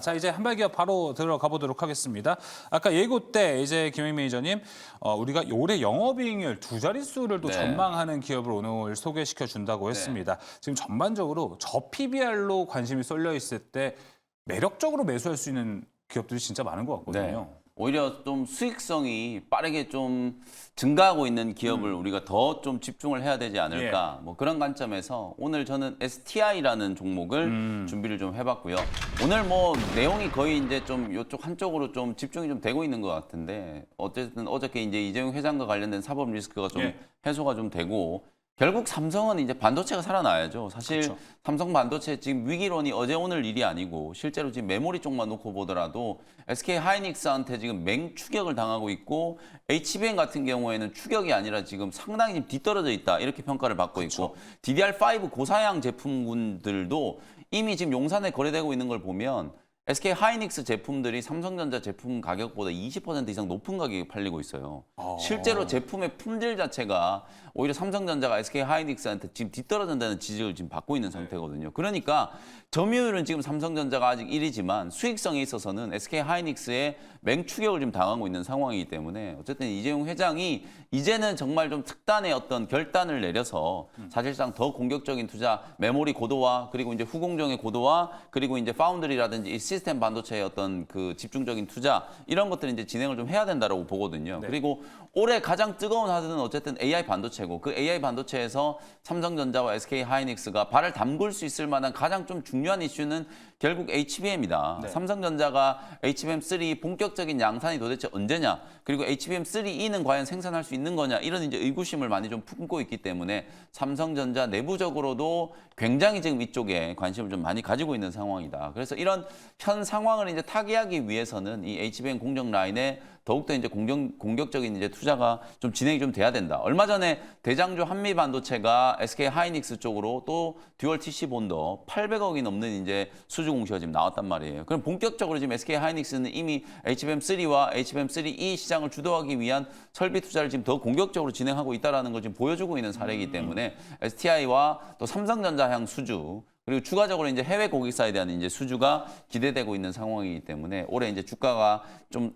자, 이제 한발기업 바로 들어가 보도록 하겠습니다. 아까 예고 때 이제 김영희 매니저님, 우리가 올해 영업이익률 두 자릿수를 또 네. 전망하는 기업을 오늘 소개시켜 준다고 했습니다. 지금 전반적으로 저PBR로 관심이 쏠려 있을 때 매력적으로 매수할 수 있는 기업들이 진짜 많은 것 같거든요. 오히려 좀 수익성이 빠르게 좀 증가하고 있는 기업을 우리가 더 좀 집중을 해야 되지 않을까. 뭐 그런 관점에서 오늘 저는 STI라는 종목을 준비를 좀 해봤고요. 오늘 뭐 내용이 거의 이제 좀 이쪽 한쪽으로 좀 집중이 좀 되고 있는 것 같은데 어쨌든 어저께 이제 이재용 회장과 관련된 사법 리스크가 좀 해소가 좀 되고 결국 삼성은 이제 반도체가 살아나야죠. 사실 그렇죠. 삼성 반도체 지금 위기론이 어제 오늘 일이 아니고 실제로 지금 메모리 쪽만 놓고 보더라도 SK 하이닉스한테 지금 맹추격을 당하고 있고 HBM 같은 경우에는 추격이 아니라 지금 상당히 지금 뒤떨어져 있다 이렇게 평가를 받고 있고 DDR5 고사양 제품군들도 이미 지금 용산에 거래되고 있는 걸 보면 SK 하이닉스 제품들이 삼성전자 제품 가격보다 20% 이상 높은 가격에 팔리고 있어요. 실제로 제품의 품질 자체가 오히려 삼성전자가 SK 하이닉스한테 지금 뒤떨어진다는 지적을 지금 받고 있는 상태거든요. 그러니까 점유율은 지금 삼성전자가 아직 1위지만 수익성에 있어서는 SK 하이닉스의 맹추격을 지금 당하고 있는 상황이기 때문에 어쨌든 이재용 회장이 이제는 정말 좀 특단의 어떤 결단을 내려서 사실상 더 공격적인 투자, 메모리 고도화 그리고 이제 후공정의 고도화 그리고 이제 파운드리라든지 이 시스템 반도체의 어떤 그 집중적인 투자 이런 것들을 이제 진행을 좀 해야 된다라고 보거든요. 그리고 올해 가장 뜨거운 하드는 어쨌든 AI 반도체고 그 AI 반도체에서 삼성전자와 SK 하이닉스가 발을 담글 수 있을 만한 가장 좀 중요한 이슈는 결국 HBM이다. 삼성전자가 HBM3 본격적인 양산이 도대체 언제냐? 그리고 HBM3E는 과연 생산할 수 있는 거냐? 이런 이제 의구심을 많이 좀 품고 있기 때문에 삼성전자 내부적으로도 굉장히 지금 이쪽에 관심을 좀 많이 가지고 있는 상황이다. 그래서 이런 현 상황을 이제 타개하기 위해서는 이 HBM 공정 라인에 더욱더 이제 공격적인 이제 투자가 좀 진행이 좀 돼야 된다. 얼마 전에 대장주 한미반도체가 SK 하이닉스 쪽으로 또 듀얼 TC 본더 800억이 넘는 이제 수주 공시가 지금 나왔단 말이에요. 그럼 본격적으로 지금 SK 하이닉스는 이미 HBM3와 HBM3E 시장을 주도하기 위한 설비 투자를 지금 더 공격적으로 진행하고 있다라는 걸 지금 보여주고 있는 사례이기 때문에 STI와 또 삼성전자 향 수주 그리고 추가적으로 이제 해외 고객사에 대한 이제 수주가 기대되고 있는 상황이기 때문에 올해 이제 주가가 좀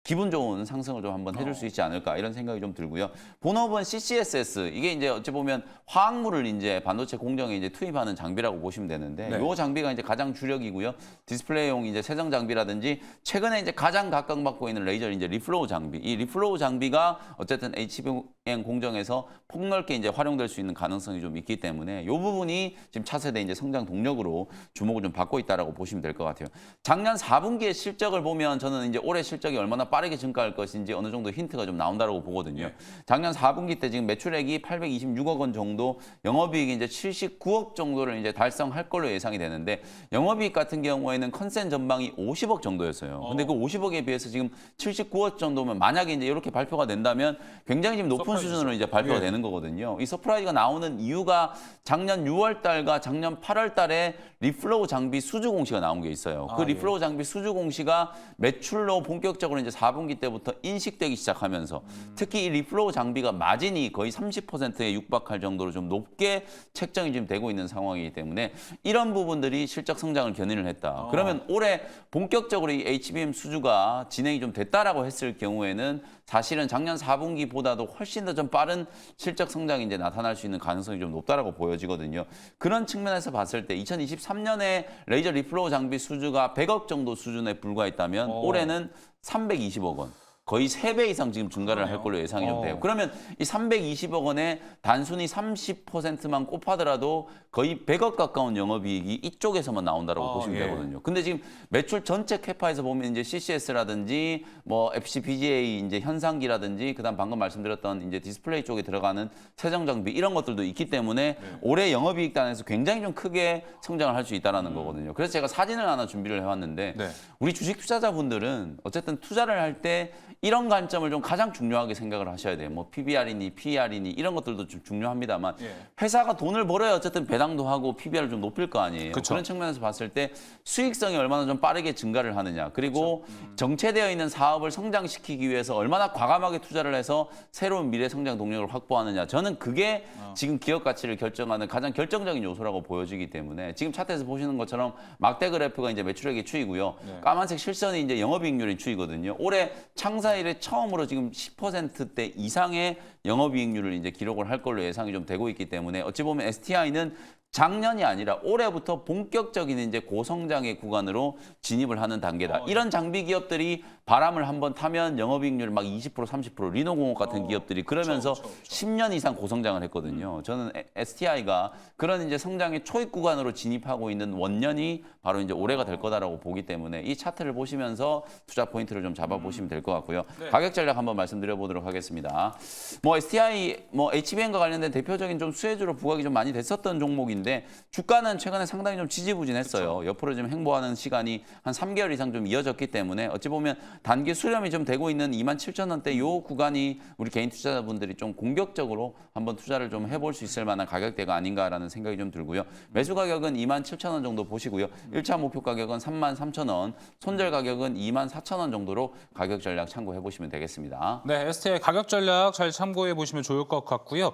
기분 좋은 상승을 좀 한번 해줄 수 있지 않을까 이런 생각이 좀 들고요. 본업은 CCSS 이게 이제 어찌 보면 화학물을 이제 반도체 공정에 이제 투입하는 장비라고 보시면 되는데 이 장비가 이제 가장 주력이고요. 디스플레이용 이제 세정 장비라든지 최근에 이제 가장 각광받고 있는 레이저 이제 리플로우 장비. 이 리플로우 장비가 어쨌든 HBM 공정에서 폭넓게 이제 활용될 수 있는 가능성이 좀 있기 때문에 이 부분이 지금 차세대 이제 성장 동력으로 주목을 좀 받고 있다라고 보시면 될 것 같아요. 작년 4분기의 실적을 보면 저는 이제 올해 실적이 얼마나 빠르게 증가할 것인지 어느 정도 힌트가 좀 나온다고 보거든요. 작년 4분기 때 지금 매출액이 826억 원 정도, 영업이익이 이제 79억 정도를 이제 달성할 걸로 예상이 되는데 영업이익 같은 경우에는 컨센 전망이 50억 정도였어요. 근데 그 50억에 비해서 지금 79억 정도면 만약에 이제 이렇게 발표가 된다면 굉장히 지금 높은 수준으로 이제 발표가 되는 거거든요. 이 서프라이즈가 나오는 이유가 작년 6월 달과 작년 8월 달에 리플로우 장비 수주 공시가 나온 게 있어요. 그 리플로우 장비 수주 공시가 매출로 본격적으로 이제 4분기 때부터 인식되기 시작하면서 특히 이 리플로우 장비가 마진이 거의 30%에 육박할 정도로 좀 높게 책정이 지금 되고 있는 상황이기 때문에 이런 부분들이 실적 성장을 견인을 했다. 그러면 올해 본격적으로 이 HBM 수주가 진행이 좀 됐다라고 했을 경우에는 사실은 작년 4분기보다도 훨씬 더 좀 빠른 실적 성장이 이제 나타날 수 있는 가능성이 좀 높다라고 보여지거든요. 그런 측면에서 봤을 때 2023년에 레이저 리플로우 장비 수주가 100억 정도 수준에 불과했다면 올해는 320억 원. 거의 3배 이상 지금 증가를 할 걸로 예상이 좀 돼요. 그러면 이 320억 원에 단순히 30%만 곱하더라도 거의 100억 가까운 영업이익이 이쪽에서만 나온다고 보시면 되거든요. 근데 지금 매출 전체 캐파에서 보면 이제 CCS라든지 뭐 FCPGA 이제 현상기라든지 그다음 방금 말씀드렸던 이제 디스플레이 쪽에 들어가는 세정 장비 이런 것들도 있기 때문에 올해 영업이익 단에서 굉장히 좀 크게 성장을 할 수 있다라는 거거든요. 그래서 제가 사진을 하나 준비를 해왔는데 우리 주식 투자자분들은 어쨌든 투자를 할 때 이런 관점을 좀 가장 중요하게 생각을 하셔야 돼요. 뭐 PBR이니 PER이니 이런 것들도 좀 중요합니다만 예. 회사가 돈을 벌어야 어쨌든 배당도 하고 PBR을 좀 높일 거 아니에요. 그쵸. 그런 측면에서 봤을 때 수익성이 얼마나 좀 빠르게 증가를 하느냐. 그리고 정체되어 있는 사업을 성장시키기 위해서 얼마나 과감하게 투자를 해서 새로운 미래 성장 동력을 확보하느냐. 저는 그게 지금 기업 가치를 결정하는 가장 결정적인 요소라고 보여지기 때문에 지금 차트에서 보시는 것처럼 막대 그래프가 이제 매출액의 추이고요. 네. 까만색 실선이 이제 영업이익률의 추이거든요. 올해 창사 이래 처음으로 지금 10%대 이상의 영업이익률을 이제 기록을 할 걸로 예상이 좀 되고 있기 때문에 어찌 보면 STI는 작년이 아니라 올해부터 본격적인 이제 고성장의 구간으로 진입을 하는 단계다. 이런 장비 기업들이 바람을 한번 타면 영업이익률 막 20% 30% 리노공업 같은 기업들이 그러면서 10년 이상 고성장을 했거든요. 저는 STI가 그런 이제 성장의 초입 구간으로 진입하고 있는 원년이 바로 이제 올해가 될 거다라고 보기 때문에 이 차트를 보시면서 투자 포인트를 좀 잡아보시면 될 것 같고요. 네. 가격 전략 한번 말씀드려 보도록 하겠습니다. 뭐 STI, 뭐 HBM과 관련된 대표적인 좀 수혜주로 부각이 좀 많이 됐었던 종목인데 주가는 최근에 상당히 좀 지지부진했어요. 그쵸. 옆으로 좀 행보하는 시간이 한 3개월 이상 좀 이어졌기 때문에 어찌 보면 단기 수렴이 좀 되고 있는 27,000원대 요 구간이 우리 개인 투자자분들이 좀 공격적으로 한번 투자를 좀 해볼 수 있을 만한 가격대가 아닌가라는 생각이 좀 들고요. 매수 가격은 27,000원 정도 보시고요. 1차 목표 가격은 33,000원, 손절 가격은 24,000원 정도로 가격 전략 참고해 보시면 되겠습니다. 네, STI 가격 전략 잘 참고해 보시면 좋을 것 같고요.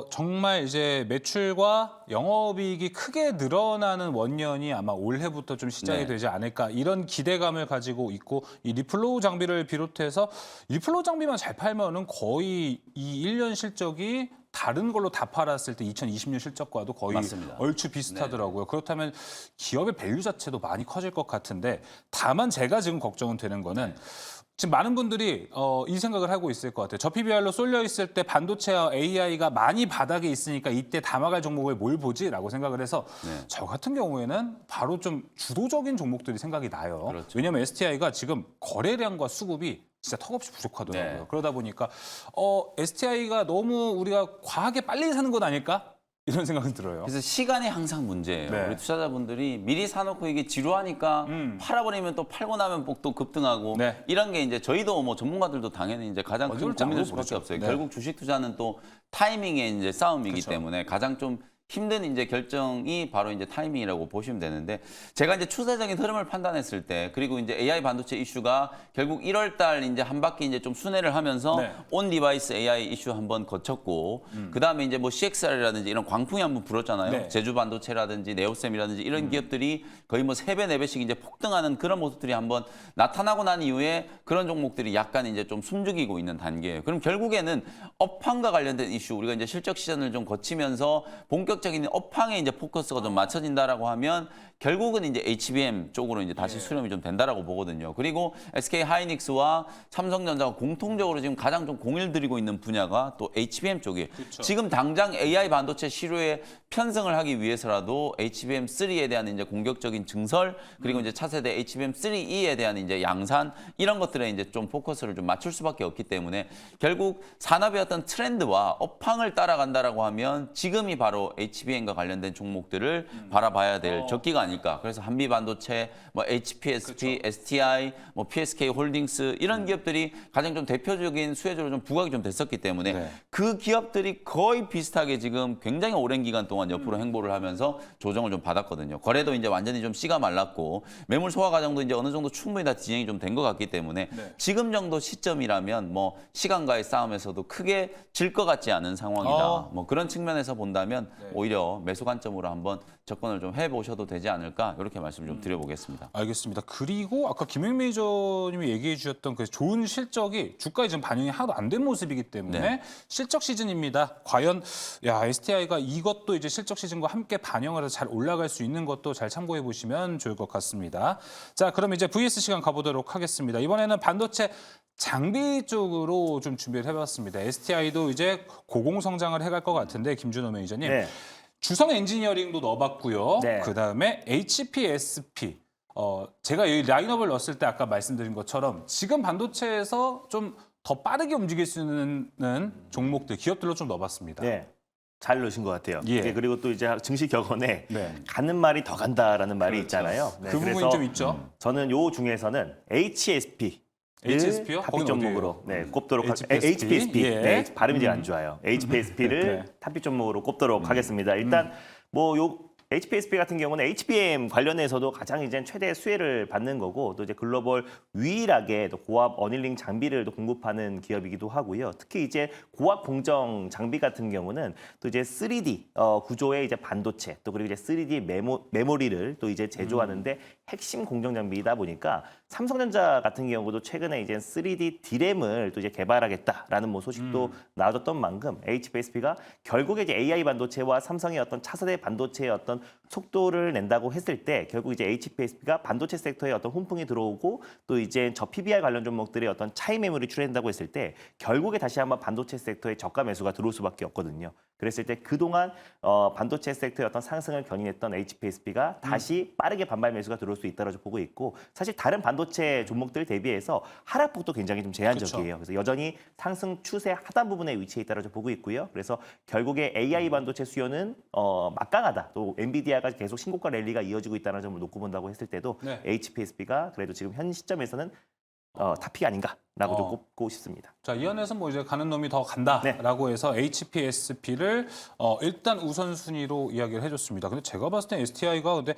정말 이제 매출과 영업이익이 크게 늘어나는 원년이 아마 올해부터 좀 시작이 네. 되지 않을까 이런 기대감을 가지고 있고 이 리플로우 장비를 비롯해서 리플로우 장비만 잘 팔면은 거의 이 1년 실적이 다른 걸로 다 팔았을 때 2020년 실적과도 거의 맞습니다. 얼추 비슷하더라고요. 그렇다면 기업의 밸류 자체도 많이 커질 것 같은데 다만 제가 지금 걱정은 되는 거는 지금 많은 분들이 이 생각을 하고 있을 것 같아요. 저 PBR로 쏠려 있을 때 반도체와 AI가 많이 바닥에 있으니까 이때 담아갈 종목을 뭘 보지라고 생각을 해서 네. 저 같은 경우에는 바로 좀 주도적인 종목들이 생각이 나요. 그렇죠. 왜냐하면 STI가 지금 거래량과 수급이 진짜 턱없이 부족하더라고요. 네. 그러다 보니까 STI가 너무 우리가 과하게 빨리 사는 건 아닐까? 이런 생각이 들어요. 그래서 시간이 항상 문제예요. 네. 우리 투자자분들이 미리 사놓고 이게 지루하니까 팔아버리면 또 팔고 나면 또 급등하고 네. 이런 게 이제 저희도 뭐 전문가들도 당연히 이제 가장 큰 어디로 고민일 장으로 수밖에 보죠. 없어요. 네. 결국 주식 투자는 또 타이밍의 이제 싸움이기 그쵸. 때문에 가장 좀 힘든 이제 결정이 바로 이제 타이밍이라고 보시면 되는데 제가 이제 추세적인 흐름을 판단했을 때 그리고 이제 AI 반도체 이슈가 결국 1월 달 이제 한 바퀴 이제 좀 순회를 하면서 네. 온 디바이스 AI 이슈 한번 거쳤고 그다음에 이제 뭐 CXR이라든지 이런 광풍이 한번 불었잖아요. 네. 제주 반도체라든지 네오셈이라든지 이런 기업들이 거의 뭐 3배, 4배씩 이제 폭등하는 그런 모습들이 한번 나타나고 난 이후에 그런 종목들이 약간 이제 좀 숨죽이고 있는 단계예요. 그럼 결국에는 업황과 관련된 이슈 우리가 이제 실적 시즌을 좀 거치면서 본격적인 업황에 이제 포커스가 좀 맞춰진다라고 하면 결국은 이제 HBM 쪽으로 이제 다시 수렴이 좀 된다라고 보거든요. 그리고 SK 하이닉스와 삼성전자가 공통적으로 지금 가장 좀 공을 들이고 있는 분야가 또 HBM 쪽이에요. 그쵸. 지금 당장 AI 반도체 시료에 편승을 하기 위해서라도 HBM3에 대한 이제 공격적인 증설 그리고 이제 차세대 HBM3E에 대한 이제 양산 이런 것들에 이제 좀 포커스를 좀 맞출 수밖에 없기 때문에 결국 산업의 어떤 트렌드와 업황을 따라간다라고 하면 지금이 바로 HBM과 관련된 종목들을 바라봐야 될 적기가 아닐까. 그래서 한미 반도체, 뭐 HPSP, STI, 뭐 PSK 홀딩스 이런 기업들이 가장 좀 대표적인 수혜주로 좀 부각이 좀 됐었기 때문에 네. 그 기업들이 거의 비슷하게 지금 굉장히 오랜 기간 동안 옆으로 행보를 하면서 조정을 좀 받았거든요. 거래도 이제 완전히 좀 씨가 말랐고 매물 소화 과정도 이제 어느 정도 충분히 다 진행이 좀 된 것 같기 때문에 네. 지금 정도 시점이라면 뭐 시간과의 싸움에서도 크게 질 것 같지 않은 상황이다. 뭐 그런 측면에서 본다면 오히려 매수 관점으로 한번 접근을 좀 해보셔도 되지 않을까 이렇게 말씀 좀 드려보겠습니다. 알겠습니다. 그리고 아까 김행 매니저님이 얘기해 주셨던 그 좋은 실적이 주가에 지금 반영이 하나도 안 된 모습이기 때문에 네. 실적 시즌입니다. 과연 STI가 이것도 이제 실적 시즌과 함께 반영을 해서 잘 올라갈 수 있는 것도 잘 참고해 보시면 좋을 것 같습니다. 자, 그럼 이제 VS 시간 가보도록 하겠습니다. 이번에는 반도체 장비 쪽으로 좀 준비를 해봤습니다. STI도 이제 고공성장을 해갈 것 같은데 김준호 매니저님. 네. 주성 엔지니어링도 넣어봤고요. 네. 그다음에 HPSP. 제가 이 라인업을 넣었을 때 아까 말씀드린 것처럼 지금 반도체에서 좀 더 빠르게 움직일 수 있는 종목들, 기업들로 좀 넣어봤습니다. 네. 잘 넣으신 것 같아요. 예. 네, 그리고 또 이제 증시 격언에 네. 가는 말이 더 간다라는 말이 있잖아요. 네, 그 부분이 그래서 좀 있죠. 저는 요 중에서는 HSP HSP요? 탑픽 종목으로 꼽도록 HPSP. HPSP. 예. 네, 발음이 잘 안 좋아요. HPSP를 네. 탑픽 종목으로 꼽도록 하겠습니다. 일단 뭐 요 HPSP 같은 경우는 HBM 관련해서도 가장 이제 최대 수혜를 받는 거고 또 이제 글로벌 유일하게 또 고압 어닐링 장비를 또 공급하는 기업이기도 하고요. 특히 이제 고압 공정 장비 같은 경우는 또 이제 3D 구조의 이제 반도체 또 그리고 이제 3D 메모리를 또 이제 제조하는데 핵심 공정 장비이다 보니까 삼성전자 같은 경우도 최근에 이제 3D D램을 또 이제 개발하겠다라는 뭐 소식도 나와줬던 만큼 HPSP가 결국에 이제 AI 반도체와 삼성의 어떤 차세대 반도체의 어떤 속도를 낸다고 했을 때 결국 이제 HPSP가 반도체 섹터에 어떤 훈풍이 들어오고 또 이제 저 PBR 관련 종목들의 어떤 차이 매물이 출현한다고 했을 때 결국에 다시 한번 반도체 섹터에 저가 매수가 들어올 수밖에 없거든요. 그랬을 때 그동안 반도체 섹터의 어떤 상승을 견인했던 HPSP가 다시 빠르게 반발 매수가 들어올 수 있다고 보고 있고 사실 다른 반도체 종목들 대비해서 하락폭도 굉장히 좀 제한적이에요. 그래서 여전히 상승 추세 하단 부분에 위치해 있다고 보고 있고요. 그래서 결국에 AI 반도체 수요는 막강하다. 또 엔비디아가 계속 신고가 랠리가 이어지고 있다는 점을 놓고 본다고 했을 때도 네. HPSP가 그래도 지금 현 시점에서는 탑픽이 아닌가라고 좀 꼽고 싶습니다. 자, 이 안에서 뭐 이제 가는 놈이 더 간다라고 해서 HPSP를 일단 우선순위로 이야기를 해줬습니다. 근데 제가 봤을 때 STI가 근데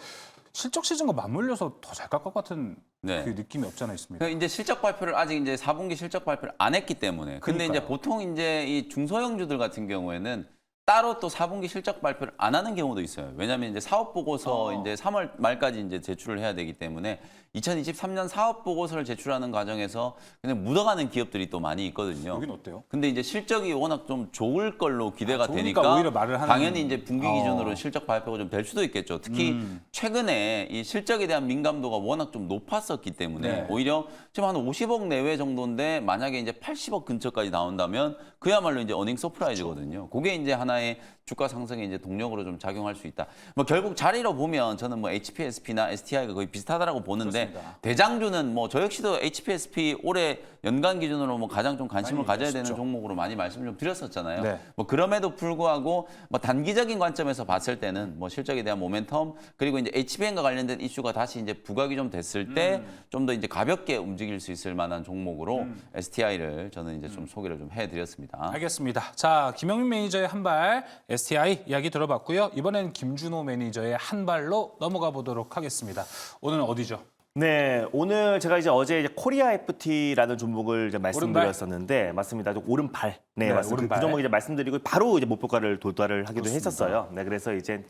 실적 시즌과 맞물려서 더 잘 갈 것 같은 네. 그 느낌이 없지 않아 있습니다. 이제 실적 발표를 아직 이제 4분기 실적 발표를 안 했기 때문에. 근데 그러니까요. 이제 보통 이제 이 중소형주들 같은 경우에는 따로 또 4분기 실적 발표를 안 하는 경우도 있어요. 왜냐하면 이제 사업 보고서 이제 3월 말까지 이제 제출을 해야 되기 때문에 2023년 사업 보고서를 제출하는 과정에서 그냥 묻어가는 기업들이 또 많이 있거든요. 여긴 어때요? 근데 이제 실적이 워낙 좀 좋을 걸로 기대가 좋으니까 되니까 오히려 말을 하는- 당연히 이제 분기 기준으로 실적 발표가 좀 될 수도 있겠죠. 특히 최근에 이 실적에 대한 민감도가 워낙 좀 높았었기 때문에 네. 오히려 지금 한 50억 내외 정도인데 만약에 이제 80억 근처까지 나온다면 그야말로 이제 어닝 서프라이즈거든요. 그게 이제 하나의 주가 상승의 이제 동력으로 좀 작용할 수 있다. 뭐 결국 자리로 보면 저는 뭐 HPSP나 STI가 거의 비슷하다라고 보는데 그렇습니다. 대장주는 뭐 저 역시도 HPSP 올해 연간 기준으로 뭐 가장 좀 관심을 많이 가져야 되는 아쉽죠. 종목으로 많이 말씀 좀 드렸었잖아요. 네. 뭐 그럼에도 불구하고 뭐 단기적인 관점에서 봤을 때는 뭐 실적에 대한 모멘텀 그리고 이제 HBM과 관련된 이슈가 다시 이제 부각이 좀 됐을 때 좀 더 이제 가볍게 움직일 수 있을 만한 종목으로 STI를 저는 이제 좀 소개를 좀 해드렸습니다. 알겠습니다. 자, 김영민 매니저의 한발 STI 이야기 들어봤고요. 이번엔 김준호 매니저의 한발로 넘어가 보도록 하겠습니다. 오늘은 어디죠? 네, 오늘 제가 이제 어제 이제 코리아 FT라는 종목을 이제 말씀드렸었는데 맞습니다. 오른팔. 네, 네, 맞습니다. 오른발. 그 종목 이제 말씀드리고 바로 이제 목표가를 도달을 하기도 그렇습니다. 했었어요. 네, 그래서 이제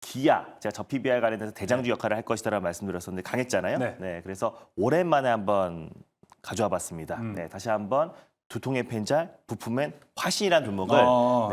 기아, 제가 저 PBR 관련해서 대장주 역할을 할 것이다라고 말씀드렸었는데 강했잖아요. 네. 네, 그래서 오랜만에 한번 가져와 봤습니다. 네, 다시 한번 두통의 펜잘, 부품엔 화신이라는 종목을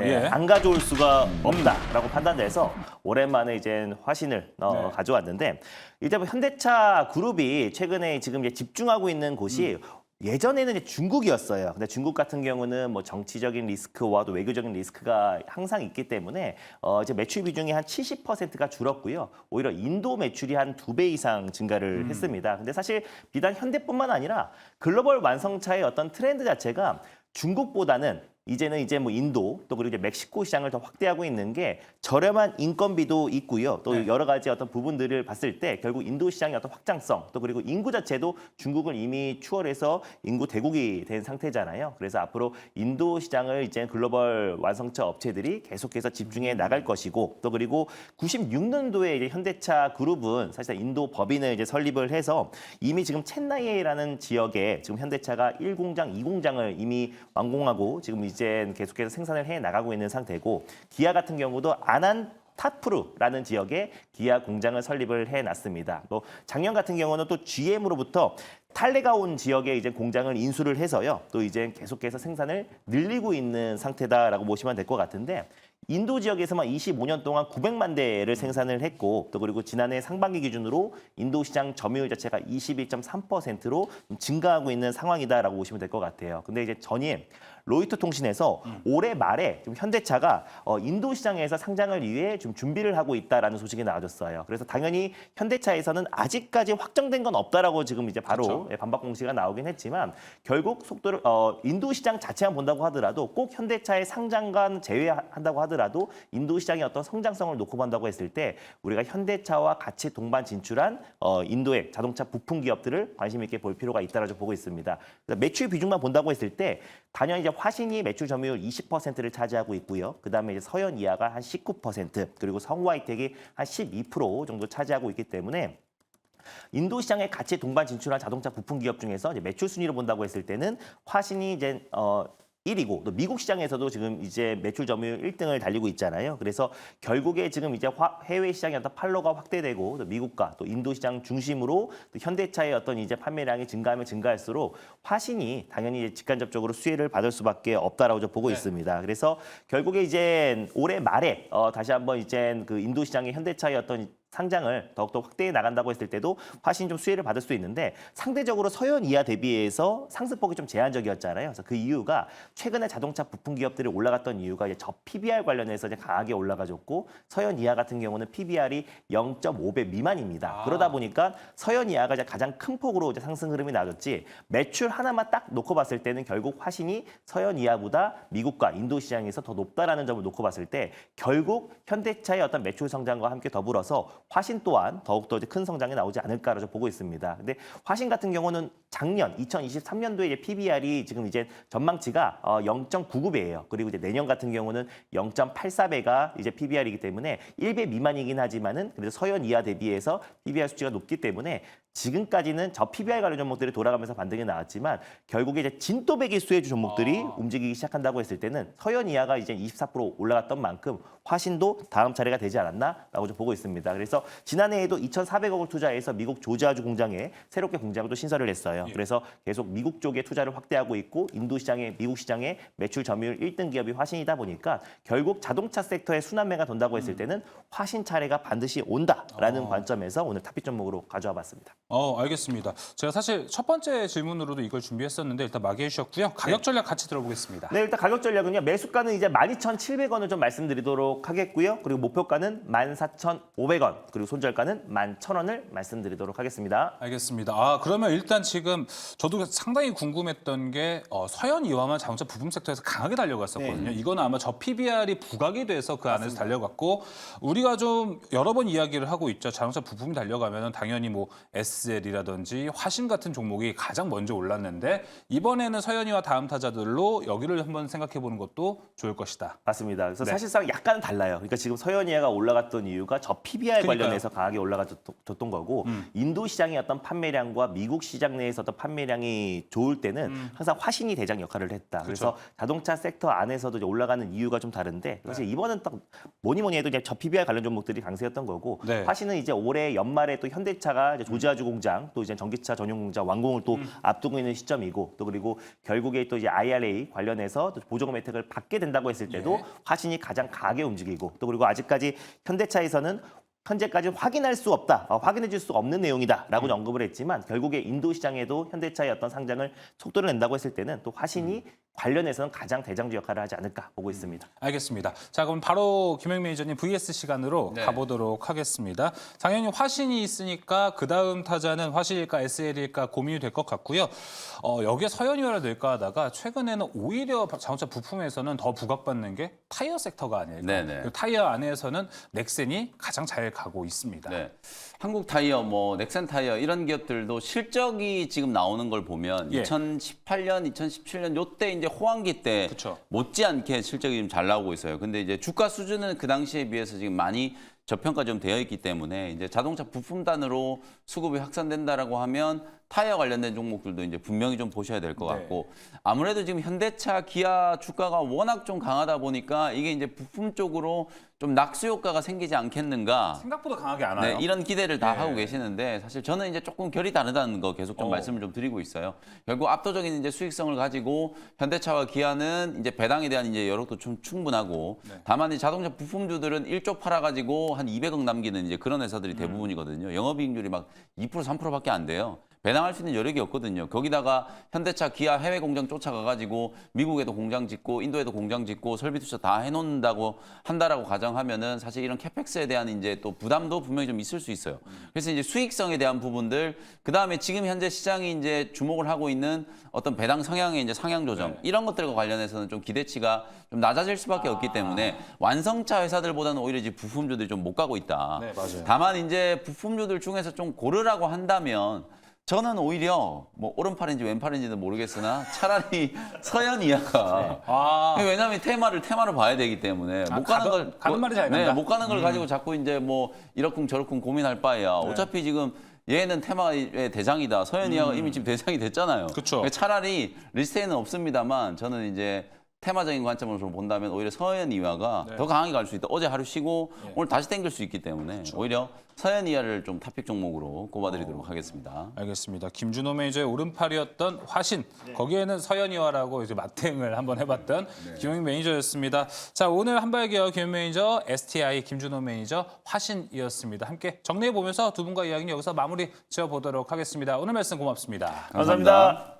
네, 예. 안 가져올 수가 없다라고 판단돼서 오랜만에 이제 화신을 네. 가져왔는데 이제 뭐 현대차 그룹이 최근에 지금 이제 집중하고 있는 곳이 예전에는 이제 중국이었어요. 근데 중국 같은 경우는 뭐 정치적인 리스크와 또 외교적인 리스크가 항상 있기 때문에 이제 매출 비중이 한 70%가 줄었고요. 오히려 인도 매출이 한 2배 이상 증가를 했습니다. 근데 사실 비단 현대뿐만 아니라 글로벌 완성차의 어떤 트렌드 자체가 중국보다는 이제는 이제 뭐 인도 또 그리고 이제 멕시코 시장을 더 확대하고 있는 게 저렴한 인건비도 있고요. 또 네. 여러 가지 어떤 부분들을 봤을 때 결국 인도 시장의 어떤 확장성 또 그리고 인구 자체도 중국을 이미 추월해서 인구 대국이 된 상태잖아요. 그래서 앞으로 인도 시장을 이제 글로벌 완성차 업체들이 계속해서 집중해 나갈 것이고 또 그리고 96년도에 이제 현대차 그룹은 사실 인도 법인을 이제 설립을 해서 이미 지금 첸나이라는 지역에 지금 현대차가 1공장, 2공장을 이미 완공하고 지금 이제 계속해서 생산을 해 나가고 있는 상태고 기아 같은 경우도 아난 타프루라는 지역에 기아 공장을 설립을 해놨습니다. 또 작년 같은 경우는 또 GM으로부터 탈레가 온 지역에 이제 공장을 인수를 해서요. 또 이제 계속해서 생산을 늘리고 있는 상태다라고 보시면 될 것 같은데 인도 지역에서만 25년 동안 900만 대를 생산을 했고 또 그리고 지난해 상반기 기준으로 인도 시장 점유율 자체가 21.3%로 증가하고 있는 상황이다라고 보시면 될 것 같아요. 근데 이제 전일 로이터 통신에서 올해 말에 좀 현대차가 인도 시장에서 상장을 위해 좀 준비를 하고 있다라는 소식이 나와줬어요. 그래서 당연히 현대차에서는 아직까지 확정된 건 없다라고 지금 이제 바로 그렇죠. 반박 공시가 나오긴 했지만 결국 속도를 인도 시장 자체만 본다고 하더라도 꼭 현대차의 상장간 제외한다고 하더라도 인도 시장의 어떤 성장성을 놓고 본다고 했을 때 우리가 현대차와 같이 동반 진출한 인도의 자동차 부품 기업들을 관심 있게 볼 필요가 있다라고 보고 있습니다. 그래서 매출 비중만 본다고 했을 때 단연 이제 화신이 매출 점유율 20%를 차지하고 있고요. 그다음에 이제 서현이하가 한 19% 그리고 성우하이텍이 한 12% 정도 차지하고 있기 때문에 인도 시장에 같이 동반 진출한 자동차 부품 기업 중에서 이제 매출 순위로 본다고 했을 때는 화신이 이제 1위고 또 미국 시장에서도 지금 이제 매출 점유율 1등을 달리고 있잖아요. 그래서 결국에 지금 이제 해외 시장의 어떤 판로가 확대되고 또 미국과 또 인도 시장 중심으로 또 현대차의 어떤 이제 판매량이 증가하면 증가할수록 화신이 당연히 이제 직간접적으로 수혜를 받을 수밖에 없다라고 저 보고 있습니다. 그래서 결국에 이제 올해 말에 다시 한번 이제 그 인도 시장의 현대차의 어떤 상장을 더욱더 확대해 나간다고 했을 때도 화신이 좀 수혜를 받을 수 있는데 상대적으로 서현이하 대비해서 상승폭이 좀 제한적이었잖아요. 그래서 그 이유가 최근에 자동차 부품 기업들이 올라갔던 이유가 이제 저 PBR 관련해서 이제 강하게 올라가졌고 서현이하 같은 경우는 PBR이 0.5배 미만입니다. 그러다 보니까 서현이하가 이제 가장 큰 폭으로 이제 상승 흐름이 나졌지 매출 하나만 딱 놓고 봤을 때는 결국 화신이 서현이하보다 미국과 인도 시장에서 더 높다라는 점을 놓고 봤을 때 결국 현대차의 어떤 매출 성장과 함께 더불어서 화신 또한 더욱더 이제 큰 성장이 나오지 않을까라고 보고 있습니다. 근데 화신 같은 경우는 작년 2023년도에 이제 PBR이 지금 이제 전망치가 0.99배예요. 그리고 이제 내년 같은 경우는 0.84배가 이제 PBR이기 때문에 1배 미만이긴 하지만은 그래도 서현 이하 대비해서 PBR 수치가 높기 때문에 지금까지는 저 PBR 관련 종목들이 돌아가면서 반등이 나왔지만 결국에 이제 진또배기 수혜주 종목들이 움직이기 시작한다고 했을 때는 서현 이하가 이제 24% 올라갔던 만큼 화신도 다음 차례가 되지 않았나라고 좀 보고 있습니다. 그래서 지난해에도 2,400억을 투자해서 미국 조지아주 공장에 새롭게 공장을 또 신설을 했어요. 그래서 계속 미국 쪽에 투자를 확대하고 있고 인도 시장에 미국 시장에 매출 점유율 1등 기업이 화신이다 보니까 결국 자동차 섹터에 순환매가 돈다고 했을 때는 화신 차례가 반드시 온다라는 관점에서 오늘 탑픽 종목으로 가져와 봤습니다. 알겠습니다. 제가 사실 첫 번째 질문으로도 이걸 준비했었는데 일단 마개해 주셨고요. 가격 전략 같이 들어보겠습니다. 네, 일단 가격 전략은요. 매수가는 이제 12,700원을 좀 말씀드리도록 하겠고요. 그리고 목표가는 14,500원, 그리고 손절가는 11,000원을 말씀드리도록 하겠습니다. 알겠습니다. 그러면 일단 지금 저도 상당히 궁금했던 게 서현 이화만 자동차 부품 섹터에서 강하게 달려갔었거든요. 이거는 아마 저 PBR이 부각이 돼서 그 안에서 달려갔고 우리가 좀 여러 번 이야기를 하고 있죠. 자동차 부품이 달려가면 당연히 뭐 SL이라든지 화신 같은 종목이 가장 먼저 올랐는데 이번에는 서현이와 다음 타자들로 여기를 한번 생각해 보는 것도 좋을 것이다. 맞습니다. 그래서 사실상 약간은 달라요. 그러니까 지금 서현이가 올라갔던 이유가 저 PBR 관련해서 강하게 올라가졌던 거고 인도 시장의 어떤 판매량과 미국 시장 내에서 어떤 판매량이 좋을 때는 항상 화신이 대장 역할을 했다. 그래서 자동차 섹터 안에서도 이제 올라가는 이유가 좀 다른데 사실 이번은 딱 뭐니 해도 이제 저 PBR 관련 종목들이 강세였던 거고 화신은 이제 올해 연말에 또 현대차가 이제 조지아주 공장 또 이제 전기차 전용 공장 완공을 또 앞두고 있는 시점이고 또 그리고 결국에 또 이제 IRA 관련해서 또 보조금 혜택을 받게 된다고 했을 때도 화신이 가장 강하게 움직이고 또 그리고 아직까지 현대차에서는 현재까지 확인할 수 없다, 확인해 줄 수 없는 내용이다라고 언급을 했지만 결국에 인도 시장에도 현대차의 어떤 상장을 속도를 낸다고 했을 때는 또 화신이 관련해서는 가장 대장주 역할을 하지 않을까 보고 있습니다. 알겠습니다. 자, 그럼 바로 김행 매니저님 VS 시간으로 가보도록 하겠습니다. 당연히 화신이 있으니까 그 다음 타자는 화신일까 SL일까 고민이 될 것 같고요. 여기에 서현이화를 넣을까 하다가 최근에는 오히려 자동차 부품에서는 더 부각받는 게 타이어 섹터가 아닐까. 그 타이어 안에서는 넥센이 가장 잘 가고 있습니다. 네. 한국 타이어, 뭐 넥센 타이어 이런 기업들도 실적이 지금 나오는 걸 보면 2018년, 2017년 요때 이제 호황기 때 못지않게 실적이 좀 잘 나오고 있어요. 근데 이제 주가 수준은 그 당시에 비해서 지금 많이 저평가 좀 되어 있기 때문에 이제 자동차 부품단으로 수급이 확산된다라고 하면 타이어 관련된 종목들도 이제 분명히 좀 보셔야 될 것 같고 아무래도 지금 현대차, 기아 주가가 워낙 좀 강하다 보니까 이게 이제 부품 쪽으로 좀 낙수 효과가 생기지 않겠는가. 생각보다 강하게 안 와요. 네, 이런 기대를 다 하고 계시는데 사실 저는 이제 조금 결이 다르다는 거 계속 좀 말씀을 좀 드리고 있어요. 결국 압도적인 이제 수익성을 가지고 현대차와 기아는 이제 배당에 대한 이제 여력도 좀 충분하고 다만 이 자동차 부품주들은 1조 팔아가지고 한 200억 남기는 이제 그런 회사들이 대부분이거든요. 영업이익률이 막 2% 3%밖에 안 돼요. 배당할 수 있는 여력이 없거든요. 거기다가 현대차, 기아 해외 공장 쫓아가가지고 미국에도 공장 짓고 인도에도 공장 짓고 설비 투자 다 해놓는다고 한다라고 가정하면은 사실 이런 캐펙스에 대한 이제 또 부담도 분명히 좀 있을 수 있어요. 그래서 이제 수익성에 대한 부분들, 그 다음에 지금 현재 시장이 이제 주목을 하고 있는 어떤 배당 성향의 이제 상향 조정 이런 것들과 관련해서는 좀 기대치가 좀 낮아질 수밖에 없기 때문에 완성차 회사들보다는 오히려 이제 부품주들이 좀 못 가고 있다. 네, 맞아요. 다만 이제 부품주들 중에서 좀 고르라고 한다면 저는 오히려 뭐 오른팔인지 왼팔인지는 모르겠으나 차라리 서현이야가 아, 왜냐하면 테마를 봐야 되기 때문에 못 가는 걸 가는 말이 잘 간다. 못 가는 걸 가지고 자꾸 이제 뭐 이러쿵 저러쿵 고민할 바에야 어차피 지금 얘는 테마의 대장이다. 서현이야가 이미 지금 대장이 됐잖아요. 그쵸. 차라리 리스트에는 없습니다만 저는 이제 테마적인 관점으로 본다면 오히려 서현이와가 더 강하게 갈 수 있다. 어제 하루 쉬고 오늘 다시 땡길 수 있기 때문에 오히려 서현이와를 좀 탑픽 종목으로 꼽아드리도록 하겠습니다. 알겠습니다. 김준호 매니저의 오른팔이었던 화신, 거기에는 서현이와라고 이제 맞대응을 한번 해봤던 김용민 매니저였습니다. 자, 오늘 한발기어 김용민 매니저, STI 김준호 매니저, 화신이었습니다. 함께 정리해 보면서 두 분과 이야기는 여기서 마무리 지어보도록 하겠습니다. 오늘 말씀 고맙습니다. 감사합니다.